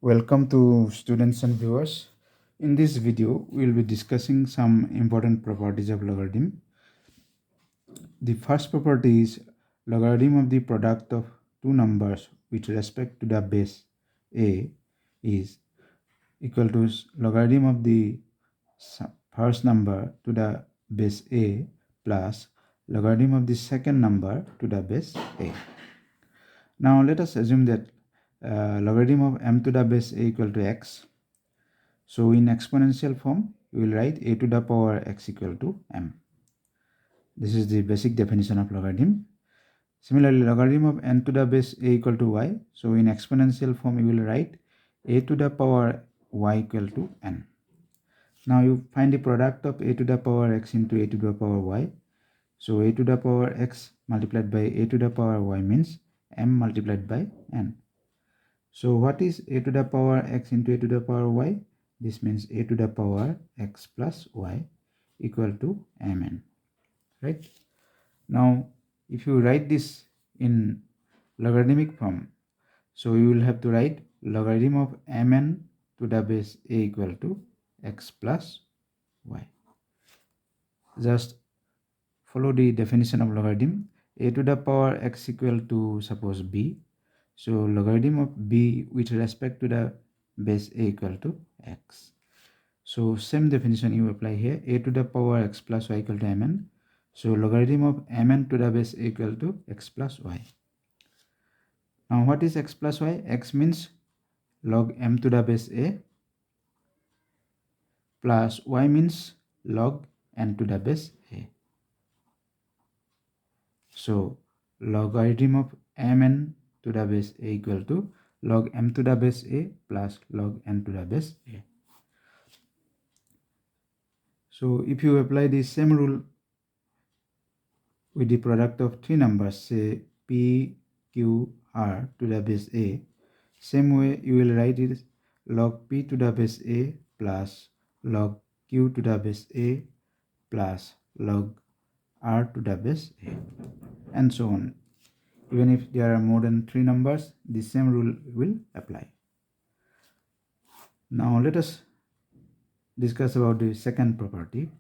Welcome to students and viewers. In this video, we will be discussing some important properties of logarithm. The first property is logarithm of the product of two numbers with respect to the base a is equal to logarithm of the first number to the base a plus logarithm of the second number to the base a. Now let us assume that logarithm of m to the base a equal to x. So in exponential form, we will write a to the power x equal to m. This is the basic definition of logarithm. Similarly, logarithm of n to the base a equal to y. So in exponential form, we will write a to the power y equal to n. Now you find the product of a to the power x into a to the power y. So a to the power x multiplied by a to the power y means m multiplied by n. So what is a to the power x into a to the power y? This means a to the power x plus y equal to mn, right? Now, if you write this in logarithmic form, so you will have to write logarithm of mn to the base a equal to x plus y. Just follow the definition of logarithm. A to the power x equal to suppose b. So logarithm of b with respect to the base a equal to x. So same definition you apply here. A to the power x plus y equal to mn. So logarithm of mn to the base a equal to x plus y. Now what is x plus y? X means log m to the base a plus y means log n to the base a. So logarithm of mn to the base a equal to log m to the base a plus log n to the base a. So if you apply the same rule with the product of three numbers, say p, q, r to the base a, same way you will write it log p to the base a plus log q to the base a plus log r to the base a, and so on. Even if there are more than three numbers, the same rule will apply. Now let us discuss about the second property.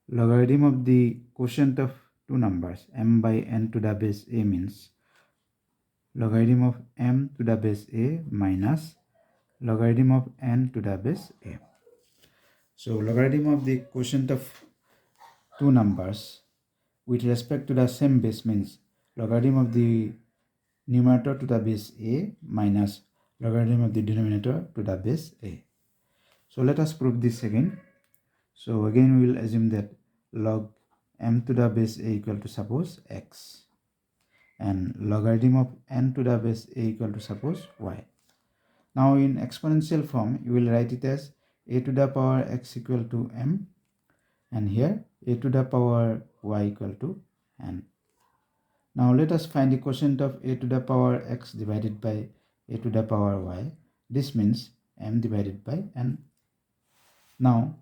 Logarithm of the quotient of two numbers m by n to the base a means logarithm of m to the base a minus logarithm of n to the base a. So logarithm of the quotient of two numbers with respect to the same base means logarithm of the numerator to the base a minus logarithm of the denominator to the base a. So let us prove this again. So again we will assume that log m to the base a equal to suppose x and logarithm of n to the base a equal to suppose y. Now in exponential form you will write it as a to the power x equal to m and here a to the power y equal to n. Now let us find the quotient of a to the power x divided by a to the power y. This means m divided by n. Now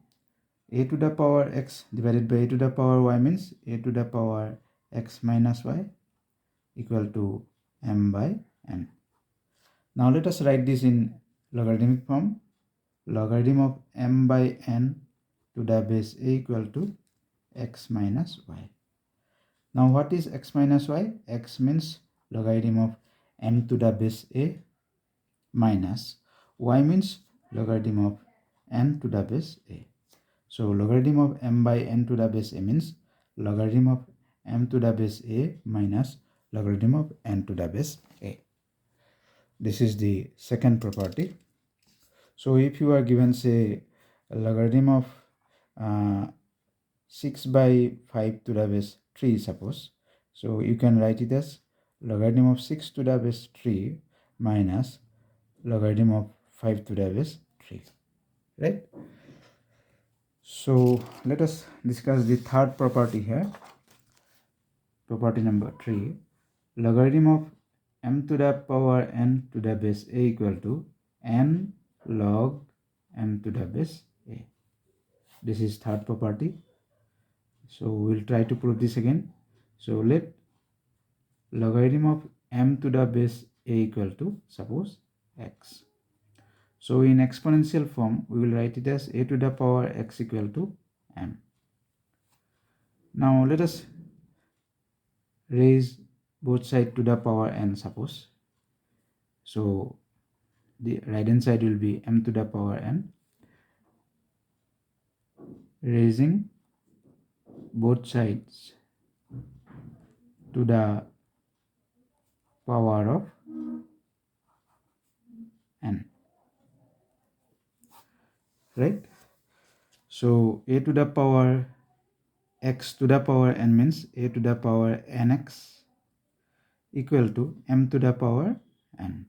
a to the power x divided by a to the power y means a to the power x minus y equal to m by n. Now let us write this in logarithmic form. Logarithm of m by n to the base a equal to x minus y. Now what is x minus y? X means logarithm of m to the base a minus y means logarithm of n to the base a. So logarithm of m by n to the base a means logarithm of m to the base a minus logarithm of n to the base a. This is the second property. So if you are given say a logarithm of 6 by 5 to the base 3 suppose, so you can write it as logarithm of 6 to the base 3 minus logarithm of 5 to the base 3, right? So let us discuss the third property here. Property number 3, logarithm of m to the power n to the base a equal to n log m to the base a. This is third property. So we'll try to prove this again. So let logarithm of m to the base a equal to suppose x. So in exponential form, we will write it as a to the power x equal to m. Now let us raise both sides to the power n, suppose. So the right hand side will be m to the power n, raising both sides to the power of n, right? So a to the power x to the power n means a to the power nx equal to m to the power n.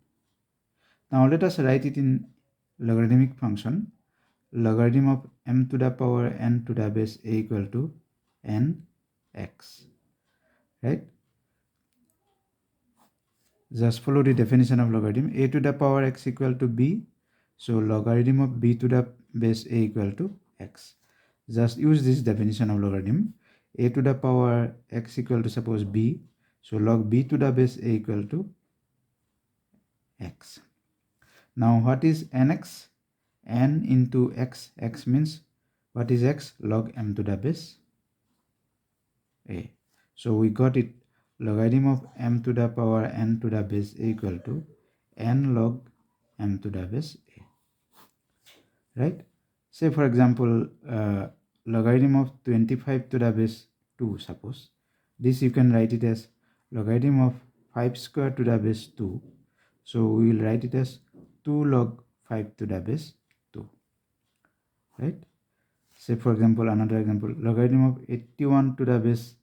Now let us write it in logarithmic function. Logarithm of m to the power n to the base a equal to nx, right? Just follow the definition of logarithm. A to the power x equal to b, so logarithm of b to the base a equal to x. Just use this definition of logarithm. A to the power x equal to, suppose, b, so log b to the base a equal to x. Now what is nx? N into x. X means, what is x? Log m to the base a. So we got it. Logarithm of m to the power n to the base a equal to n log m to the base a, right? Say for example, logarithm of 25 to the base 2, suppose. This you can write it as logarithm of 5 square to the base 2. So we will write it as 2 log 5 to the base 2, right? Say for example, another example, logarithm of 81 to the base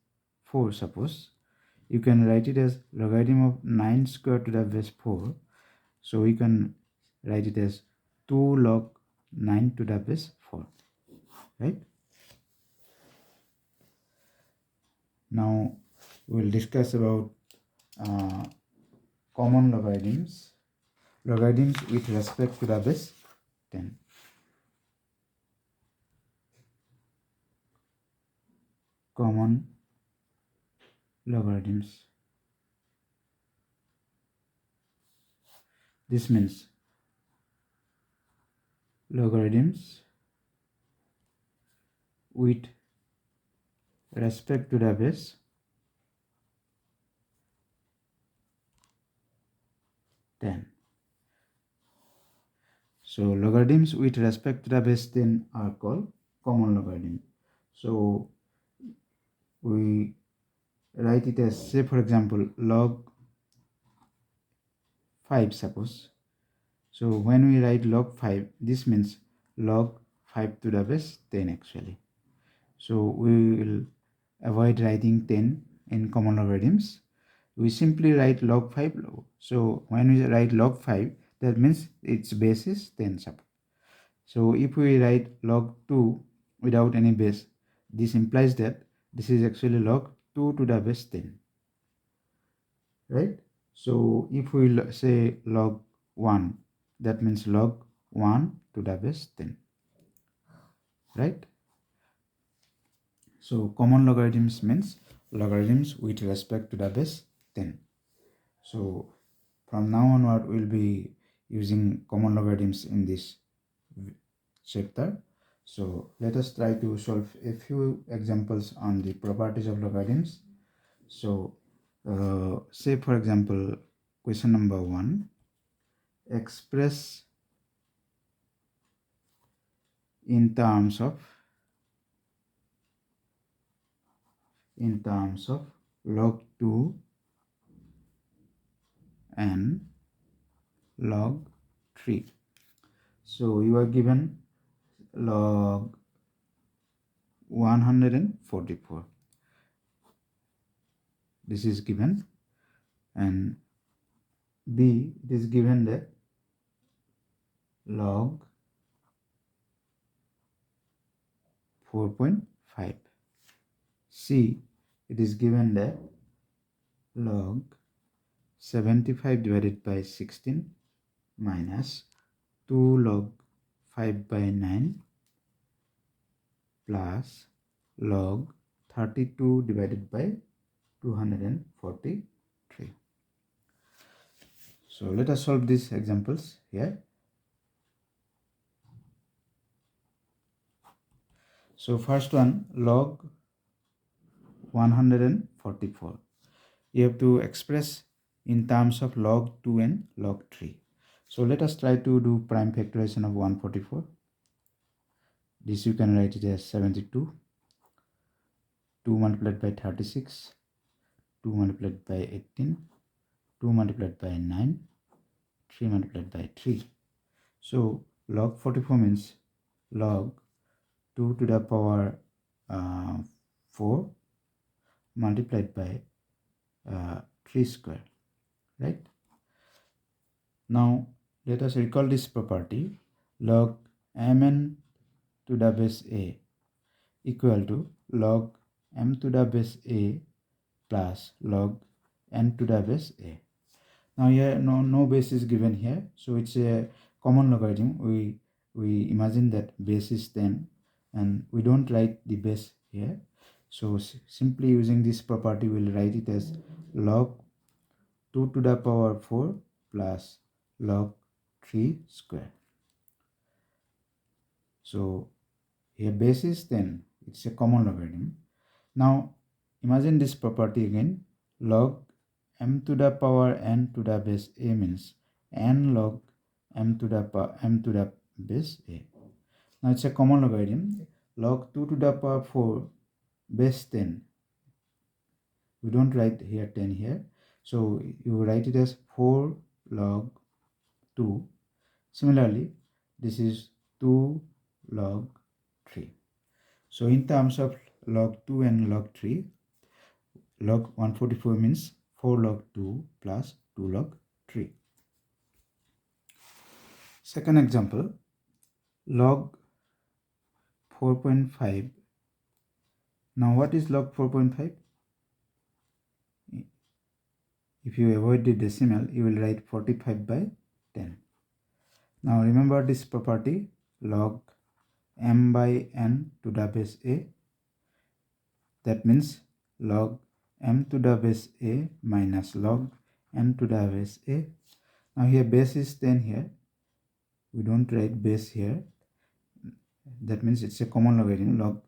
4, suppose. You can write it as logarithm of 9 square to the base 4. So we can write it as 2 log 9 to the base 4, right? Now we will discuss about common logarithms. Logarithms with respect to the base 10. Common logarithms. This means logarithms with respect to the base 10. So logarithms with respect to the base 10 are called common logarithm. So we write it as, say for example, log 5, suppose. So when we write log 5, this means log 5 to the base 10 actually. So we will avoid writing 10 in common logarithms. We simply write log 5. So when we write log 5, that means its base is 10, suppose. So if we write log 2 without any base, this implies that this is actually log 2 to the base 10, right? So if we say log 1, that means log 1 to the base 10, right? So common logarithms means logarithms with respect to the base 10. So from now onward, we'll be using common logarithms in this chapter. So let us try to solve a few examples on the properties of logarithms. So say for example, question number 1, express in terms of log 2 and log 3. So you are given log 144. This is given, and B, it is given that log 4.5. C, it is given that log 75 divided by 16 minus 2 log 5 by 9 plus log 32 divided by 243. So let us solve these examples here. So first one, log 144. You have to express in terms of log 2 and log 3. So let us try to do prime factorization of 144. This you can write it as 72, 2 multiplied by 36, 2 multiplied by 18, 2 multiplied by 9, 3 multiplied by 3. So log 44 means log 2 to the power 4 multiplied by 3 square, right? Now let us recall this property. Log mn to the base a equal to log m to the base a plus log n to the base a. Now here no base is given here, so it's a common logarithm. We imagine that base is 10 and we don't write the base here, so simply using this property we'll write it as log 2 to the power 4 plus log 3 square. So here base is 10, it's a common logarithm. Now imagine this property again. Log m to the power n to the base a means n log m to the base a. Now it's a common logarithm. Log 2 to the power 4 base 10. We don't write here 10 here, so you write it as 4 log 2. Similarly, this is 2 log 3. So in terms of log 2 and log 3, log 144 means 4 log 2 plus 2 log 3. Second example, log 4.5. Now what is log 4.5? If you avoid the decimal, you will write 45 by 10. Now remember this property, log m by n to the base a. That means log m to the base a minus log n to the base a. Now here base is 10 here. We don't write base here. That means it's a common logarithm, log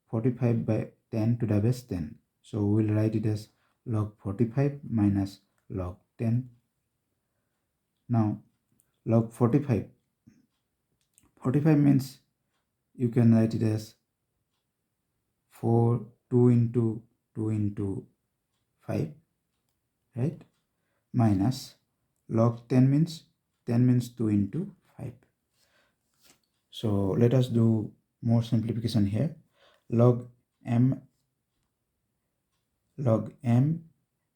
45 by 10 to the base 10. So we'll write it as log 45 minus log 10. Now log 45. 45 means you can write it as 2 into 5, right? Minus log 10 means 2 into 5. So let us do more simplification here. Log m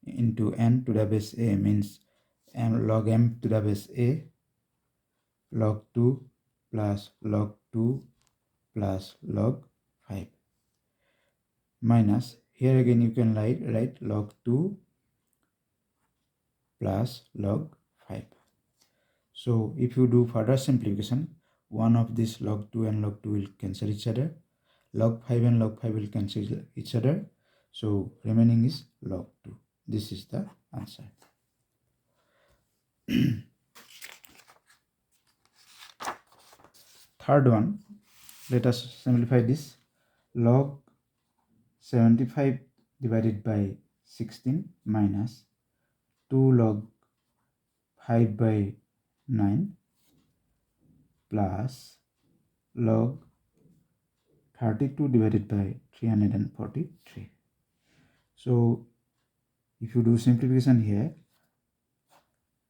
into n to the base a means log m to the base a log 2 plus log 2 plus log 5 minus here again you can write log 2 plus log 5. So if you do further simplification, one of this log 2 and log 2 will cancel each other. Log 5 and log 5 will cancel each other. So remaining is log 2. This is the answer. Third one, let us simplify this. Log 75 divided by 16 minus 2 log 5 by 9 plus log 32 divided by 343. So if you do simplification here,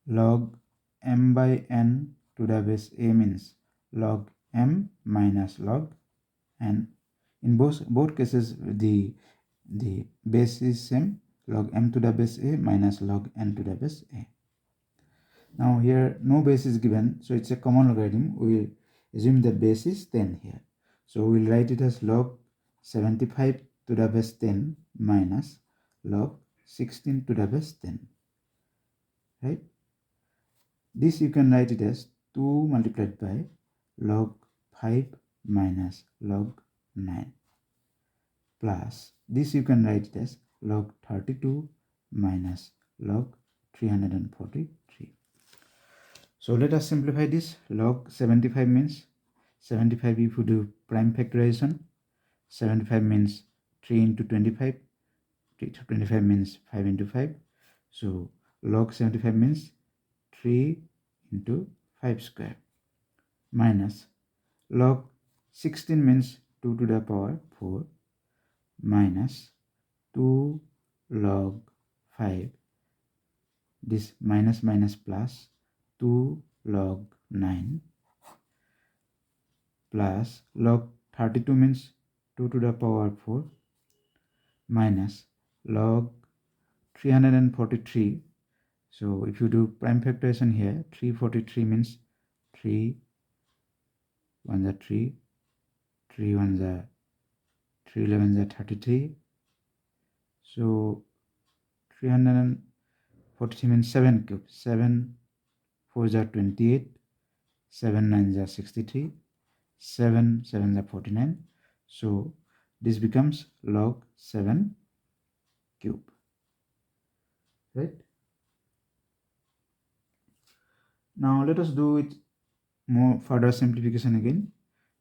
log m by n to the base a means log m minus log n. In both cases the base is same, log m to the base a minus log n to the base a. Now here no base is given, so it's a common logarithm. We assume that base is 10 here. So we'll write it as log 75 to the base 10 minus log 16 to the base 10. Right? This you can write it as 2 multiplied by log 5 minus log 9 plus this you can write it as log 32 minus log 343. So let us simplify this. Log 75 means 75 if you do prime factorization. 75 means 3 into 25. 25 means 5 into 5. So log 75 means 3 into 5 square, minus log 16 means 2 to the power 4, minus 2 log 5, this minus minus plus 2 log 9, plus log 32 means 2 to the power 4, minus log 343. So if you do prime factorization here, 343 means 3 1 is 3, 3 1 is 3 11 is 33. So 343 means 7 cube. 7 4 is 28, 7 9 is 63, 7 7 is 49. So this becomes log 7 cube, right? Now let us do it more further simplification again.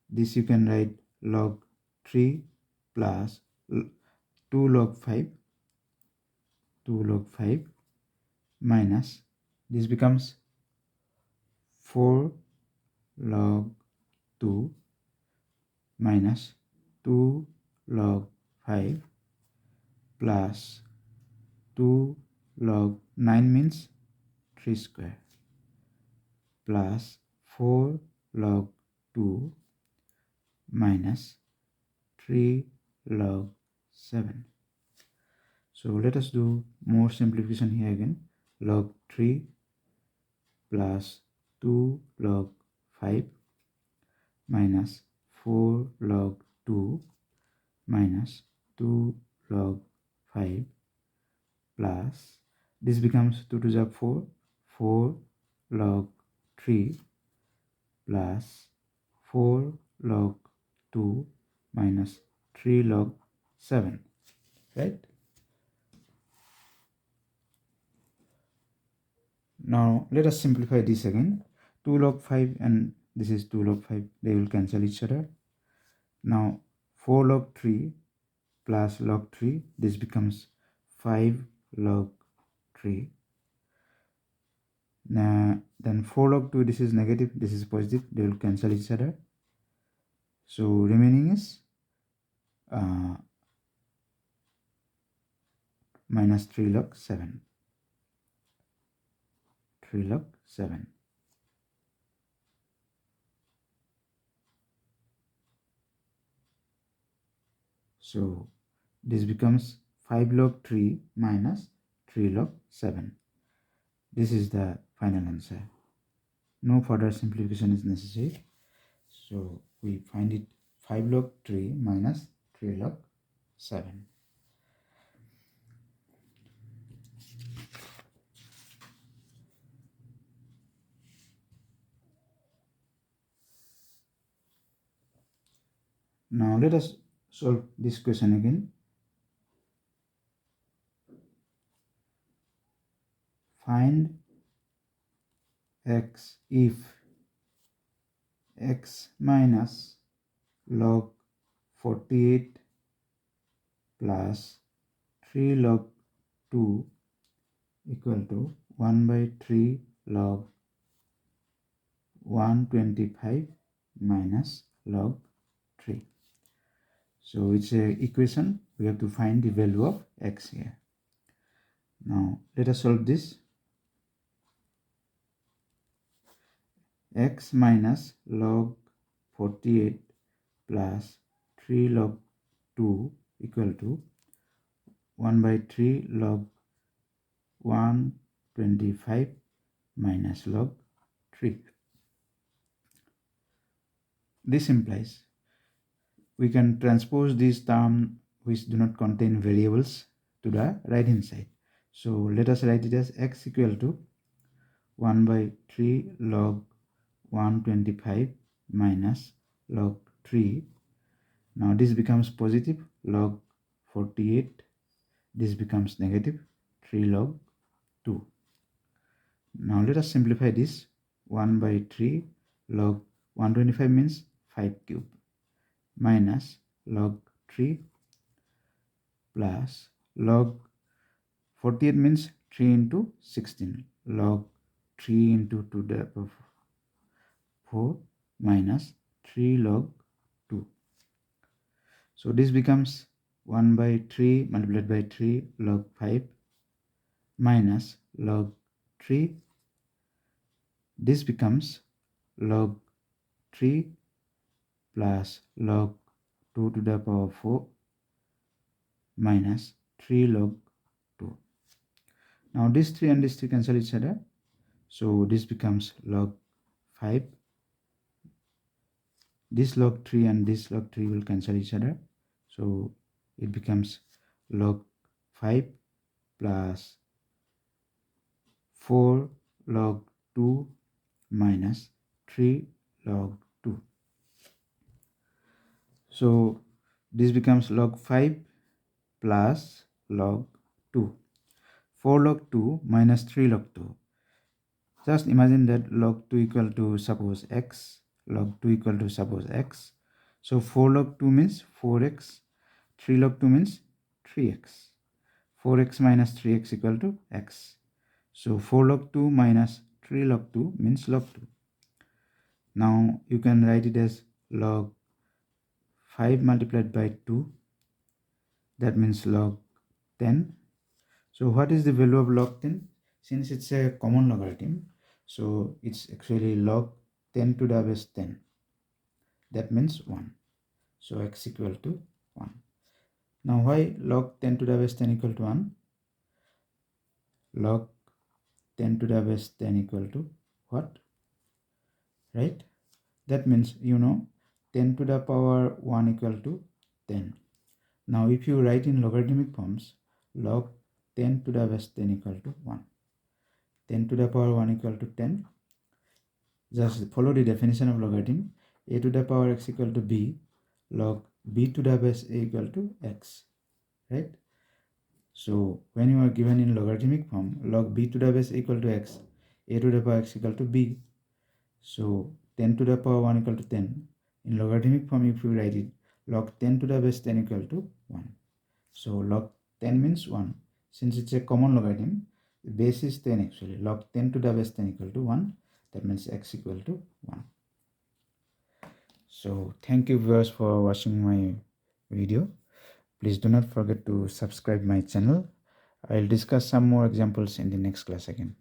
This you can write log 3 plus 2 log 5, 2 log 5 minus, this becomes 4 log 2 minus 2 log 5 plus 2 log 9 means 3 square plus 4 log 2 minus 3 log 7. So let us do more simplification here again. Log 3 plus 2 log 5 minus 4 log 2 minus 2 log 5 plus, this becomes 2 to the 4, 4 log 3 plus 4 log 2 minus 3 log 7, right? Now let us simplify this again. 2 log 5 and this is 2 log 5, they will cancel each other. Now 4 log 3 plus log 3, this becomes 5 log 3. Now then 4 log 2, this is negative, this is positive, they will cancel each other. So remaining is minus 3 log 7. 3 log 7. So this becomes 5 log 3 minus 3 log 7. This is the final answer. No further simplification is necessary. So we find it 5 log 3 minus 3 log 7. Now let us solve this question again. Find x if x minus log 48 plus 3 log 2 equal to 1 by 3 log 125 minus log 3. So it's an equation. We have to find the value of x here. Now let us solve this. X minus log 48 plus 3 log 2 equal to 1 by 3 log 125 minus log 3. This implies we can transpose this term which do not contain variables to the right hand side. So let us write it as x equal to 1 by 3 log 125 minus log 3. Now this becomes positive log 48. This becomes negative 3 log 2. Now let us simplify this. 1 by 3 log 125 means 5 cube minus log 3 plus log 48 means 3 into 16, log 3 into 2 to the power 4 minus 3 log 2. So this becomes 1 by 3 multiplied by 3 log 5 minus log 3. This becomes log 3 plus log 2 to the power 4 minus 3 log 2. Now this 3 and this 3 cancel each other. So this becomes log 5. This log 3 and this log 3 will cancel each other. So it becomes log 5 plus 4 log 2 minus 3 log 2. So this becomes log 5 plus log 2. 4 log 2 minus 3 log 2. Just imagine that log 2 equal to suppose x, log 2 equal to suppose x. So 4 log 2 means 4x, 3 log 2 means 3x. 4x minus 3x equal to x. So 4 log 2 minus 3 log 2 means log 2. Now you can write it as log 5 multiplied by 2. That means log 10. So what is the value of log 10? Since it's a common logarithm, so it's actually log 10 to the base 10. That means 1. So x equal to 1. Now why log 10 to the base 10 equal to 1? Log 10 to the base 10 equal to what? Right? That means 10 to the power 1 equal to 10. Now if you write in logarithmic forms, log 10 to the base 10 equal to 1. 10 to the power 1 equal to 10. Just follow the definition of logarithm. A to the power x equal to b, log b to the base a equal to x. Right? So when you are given in logarithmic form, log b to the base equal to x, a to the power x equal to b. So 10 to the power 1 equal to 10. In logarithmic form, if you write it, log 10 to the base 10 equal to 1. So log 10 means 1. Since it's a common logarithm, the base is 10 actually. Log 10 to the base 10 equal to 1. That means x equal to 1. So thank you viewers for watching my video. Please do not forget to subscribe my channel. I'll discuss some more examples in the next class again.